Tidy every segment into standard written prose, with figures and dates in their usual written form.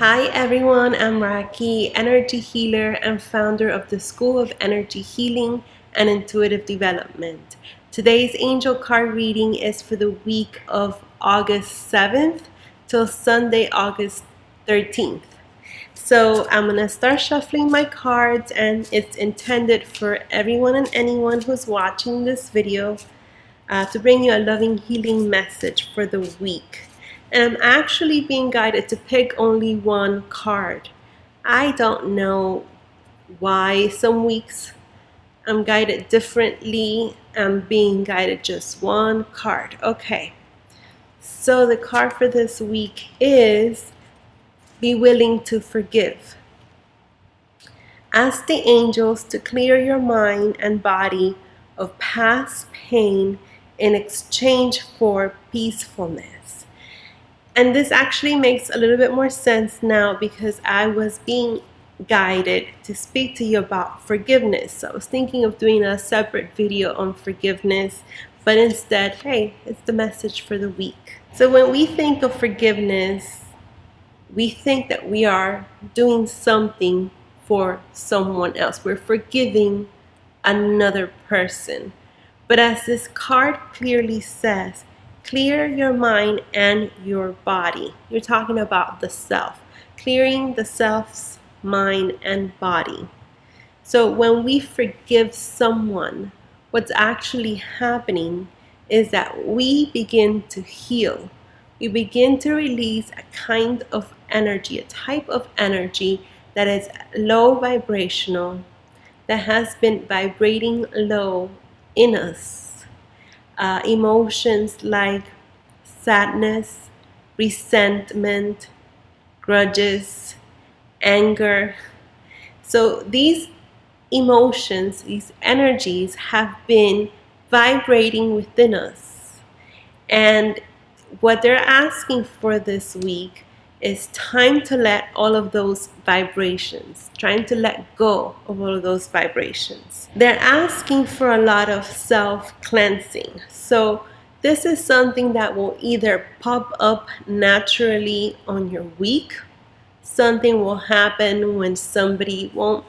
Hi everyone, I'm Rackie, energy healer and founder of the School of Energy Healing and Intuitive Development. Today's angel card reading is for the week of August 7th till Sunday, August 13th. So I'm going to start shuffling my cards, and it's intended for everyone and anyone who's watching this video to bring you a loving healing message for the week. And I'm actually being guided to pick only one card. I don't know why some weeks I'm guided differently. I'm being guided just one card. Okay, so the card for this week is be willing to forgive. Ask the angels to clear your mind and body of past pain in exchange for peacefulness. And this actually makes a little bit more sense now because I was being guided to speak to you about forgiveness. So I was thinking of doing a separate video on forgiveness, but instead, hey, it's the message for the week. So when we think of forgiveness, we think that we are doing something for someone else. We're forgiving another person. But as this card clearly says, clear your mind and your body. You're talking about the self, clearing the self's mind and body. So when we forgive someone, what's actually happening is that we begin to heal. We begin to release a kind of energy, a type of energy that is low vibrational, that has been vibrating low in us. Emotions like sadness, resentment, grudges, anger. So these emotions, these energies have been vibrating within us. And what they're asking for this week is time to let all of those vibrations, trying to let go of all of those vibrations. They're asking for a lot of self-cleansing. So this is something that will either pop up naturally on your week. Something will happen when somebody will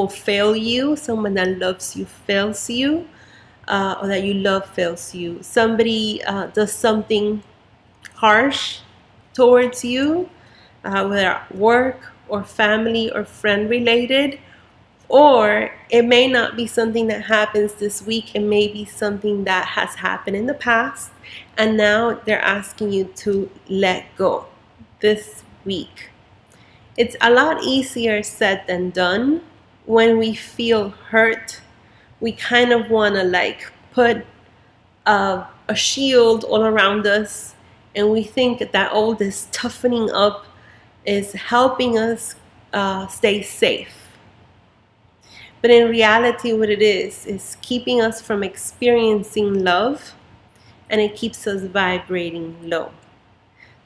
fail you. Someone that loves you fails you, or that you love fails you. Somebody does something harsh towards you, whether at work or family or friend related, or it may not be something that happens this week. It may be something that has happened in the past, and now they're asking you to let go this week. It's a lot easier said than done. When we feel hurt, we kind of want to put a shield all around us, and we think that all this toughening up is helping us stay safe. But in reality, what it is keeping us from experiencing love, and it keeps us vibrating low.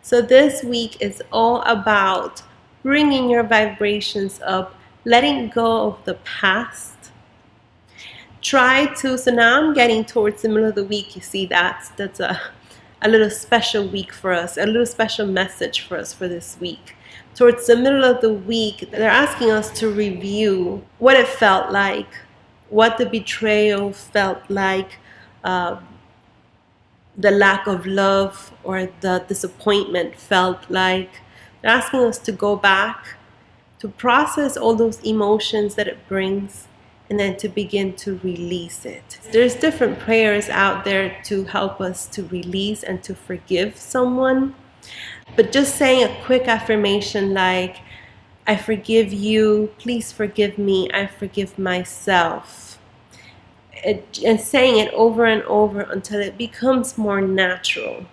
So this week is all about bringing your vibrations up, letting go of the past. So now I'm getting towards the middle of the week. You see, that's a little special week for us, a little special message for us for this week. Towards the middle of the week, they're asking us to review what it felt like, what the betrayal felt like, the lack of love or the disappointment felt like. They're asking us to go back, to process all those emotions that it brings, and then to begin to release it. There's different prayers out there to help us to release and to forgive someone. But just saying a quick affirmation like, I forgive you, please forgive me, I forgive myself. And saying it over and over until it becomes more natural.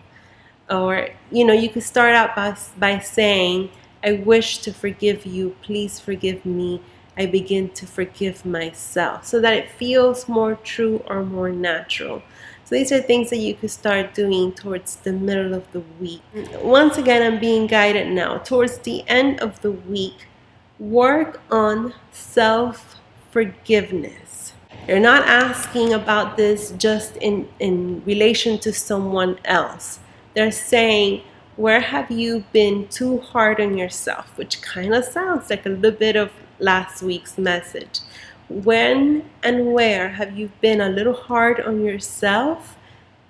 Or, you could start out by saying, I wish to forgive you, please forgive me, I begin to forgive myself, so that it feels more true or more natural. So these are things that you could start doing towards the middle of the week. Once again, I'm being guided now. Towards the end of the week, work on self-forgiveness. They're not asking about this just in relation to someone else. They're saying, Where have you been too hard on yourself? Which kind of sounds like a little bit of last week's message. When and where have you been a little hard on yourself?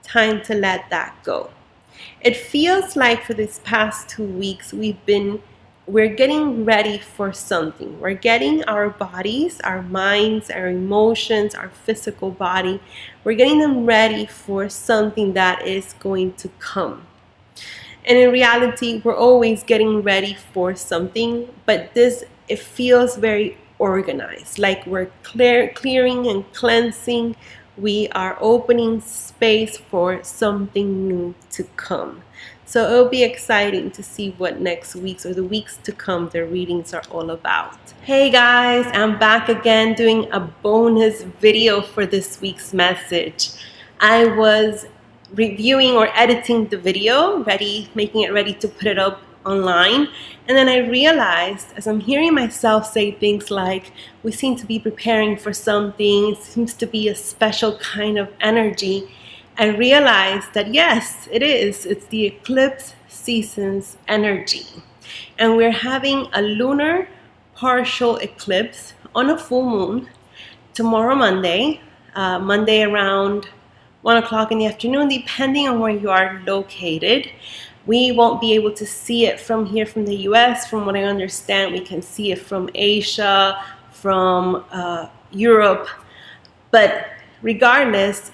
Time to let that go. It feels like for these past 2 weeks we're getting ready for something. We're getting our bodies, our minds, our emotions, our physical body, we're getting them ready for something that is going to come. And in reality, we're always getting ready for something, but it feels very organized, like we're clearing and cleansing. We are opening space for something new to come. So it'll be exciting to see what next week's or the weeks to come the readings are all about. Hey guys, I'm back again doing a bonus video for this week's message. I was reviewing or editing the video, making it ready to put it up online, and then I realized, as I'm hearing myself say things like, we seem to be preparing for something, it seems to be a special kind of energy, I realized that yes, it is. It's the eclipse season's energy. And we're having a lunar partial eclipse on a full moon tomorrow, Monday around 1 o'clock in the afternoon, depending on where you are located. We won't be able to see it from here, from the US. From what I understand, we can see it from Asia, from Europe. But regardless,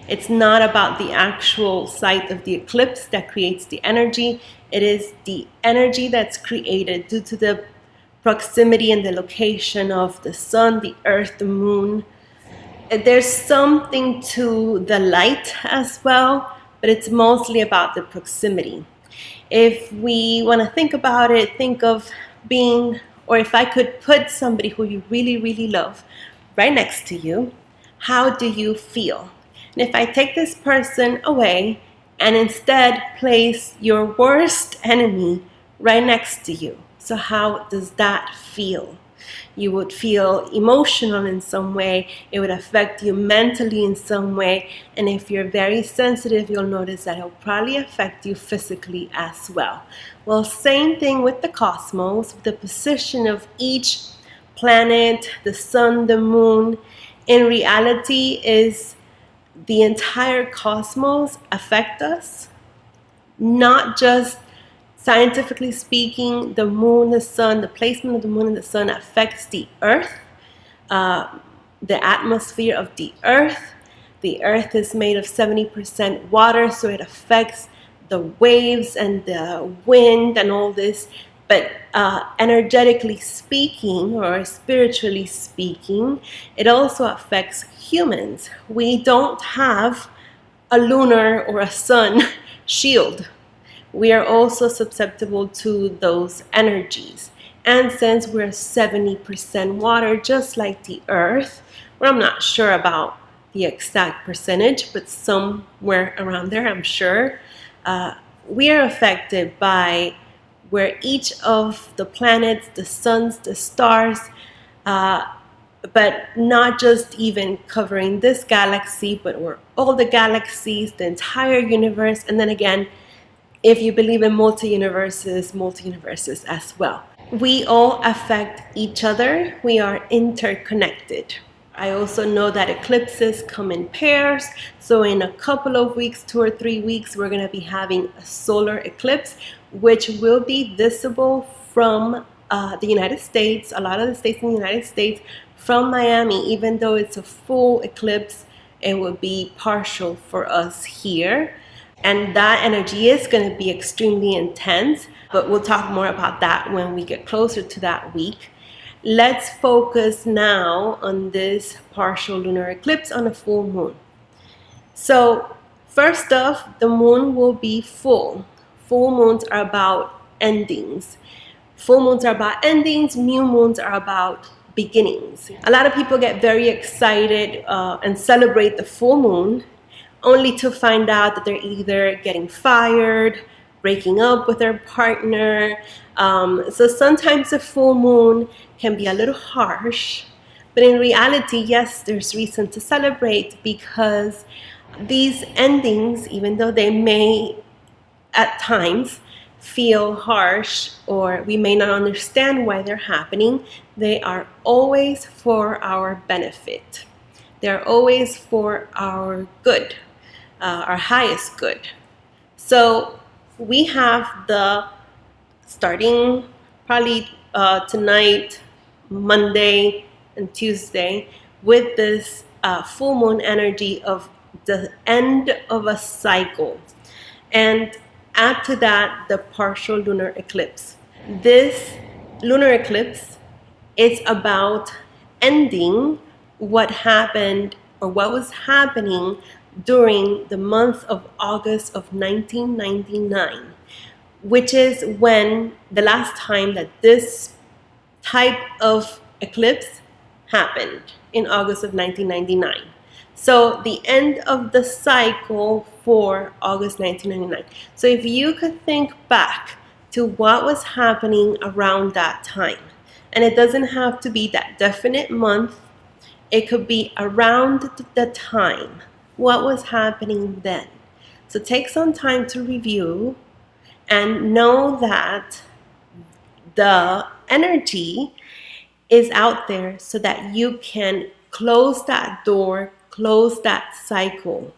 it's not about the actual site of the eclipse that creates the energy. It is the energy that's created due to the proximity and the location of the sun, the earth, the moon. There's something to the light as well, but it's mostly about the proximity. If we want to think about it, think of being, or if I could put somebody who you really, really love right next to you, how do you feel? And if I take this person away and instead place your worst enemy right next to you, so how does that feel? You would feel emotional in some way. It would affect you mentally in some way. And if you're very sensitive, you'll notice that it'll probably affect you physically as well. Well, same thing with the cosmos, the position of each planet, the sun, the moon. In reality, is the entire cosmos affect us, not just scientifically speaking. The moon, the sun, the placement of the moon and the sun affects the earth, the atmosphere of the earth. The earth is made of 70% water, so it affects the waves and the wind and all this. But energetically speaking, or spiritually speaking, it also affects humans. We don't have a lunar or a sun shield. We are also susceptible to those energies. And since we're 70% water, just like the earth, well, I'm not sure about the exact percentage, but somewhere around there, I'm sure, we are affected by where each of the planets, the suns, the stars, but not just even covering this galaxy, but we're all the galaxies, the entire universe, and then again, if you believe in multi-universes as well. We all affect each other. We are interconnected. I also know that eclipses come in pairs. So in a couple of weeks, 2 or 3 weeks, we're going to be having a solar eclipse, which will be visible from the United States, a lot of the states in the United States, from Miami. Even though it's a full eclipse, it will be partial for us here. And that energy is going to be extremely intense, but we'll talk more about that when we get closer to that week. Let's focus now on this partial lunar eclipse on a full moon. So first off, the moon will be full. Full moons are about endings. Full moons are about endings. New moons are about beginnings. A lot of people get very excited and celebrate the full moon, only to find out that they're either getting fired, breaking up with their partner. So sometimes a full moon can be a little harsh, but in reality, yes, there's reason to celebrate, because these endings, even though they may at times feel harsh or we may not understand why they're happening, they are always for our benefit. They're always for our good, our highest good. So we have the starting probably tonight, Monday and Tuesday, with this full moon energy of the end of a cycle. And add to that the partial lunar eclipse. This lunar eclipse is about ending what happened or what was happening during the month of August of 1999, which is when the last time that this type of eclipse happened in August of 1999. So the end of the cycle for August 1999. So if you could think back to what was happening around that time, and it doesn't have to be that definite month, it could be around the time. What was happening then? So take some time to review and know that the energy is out there so that you can close that door, close that cycle,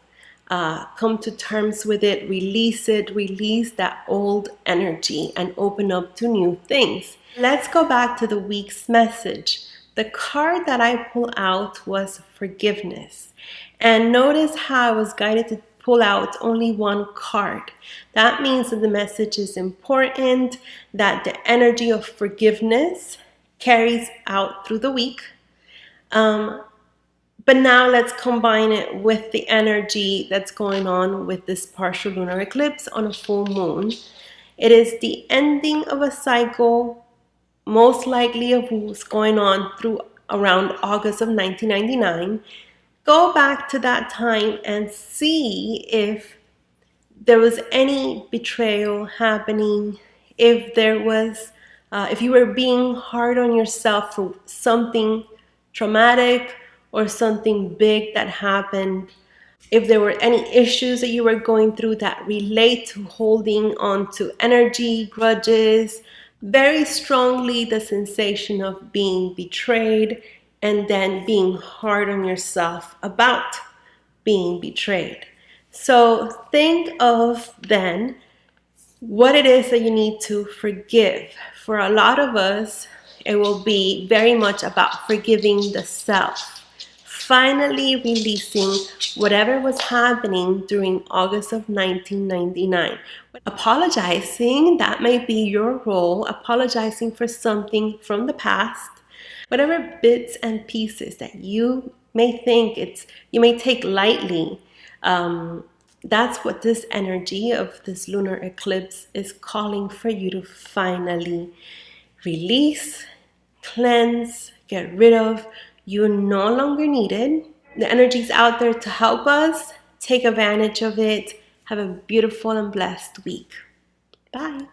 come to terms with it, release that old energy, and open up to new things. Let's go back to the week's message. The card that I pulled out was forgiveness. And notice how I was guided to pull out only one card. That means that the message is important, that the energy of forgiveness carries out through the week. But now let's combine it with the energy that's going on with this partial lunar eclipse on a full moon. It is the ending of a cycle, most likely of what's going on through around August of 1999. Go back to that time and see if there was any betrayal happening, if there was, if you were being hard on yourself for something traumatic or something big that happened, if there were any issues that you were going through that relate to holding on to energy, grudges, very strongly the sensation of being betrayed and then being hard on yourself about being betrayed. So think of then what it is that you need to forgive. For a lot of us, it will be very much about forgiving the self, finally releasing whatever was happening during August of 1999. Apologizing, that may be your role, apologizing for something from the past, whatever bits and pieces that you may think you may take lightly. That's what this energy of this lunar eclipse is calling for you to finally release, cleanse, get rid of. You're no longer needed. The energy's out there to help us. Take advantage of it. Have a beautiful and blessed week. Bye.